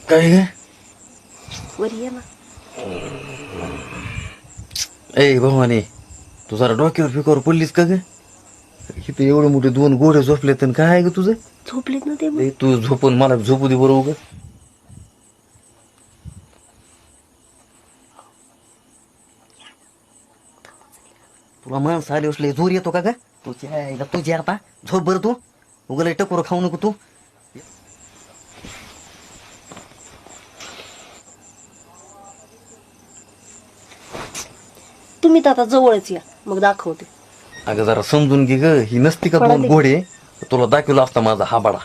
काय ग? वर ये ना. ए भवानी, तू जरा डोक्यावर फिकावर पडलीस का ग? इथे एवढे मोठे 2 घोडे झोपले तर काय आहे ग तुझं? झोपलेत ना ते मग. ए, तू झोपून मला झोपू दे बरोबर. तुला माणसं आली असले जोर येतो का ग? तुझी आता झोप बरं तू. उगाला टकोर खाऊ नको तू. तुम्ही तर आता जवळच या, मग दाखवते. अगं जरा समजून घे ग, ही नसती का 2 घोडे तुला दाखवला असता माझा हा बडा.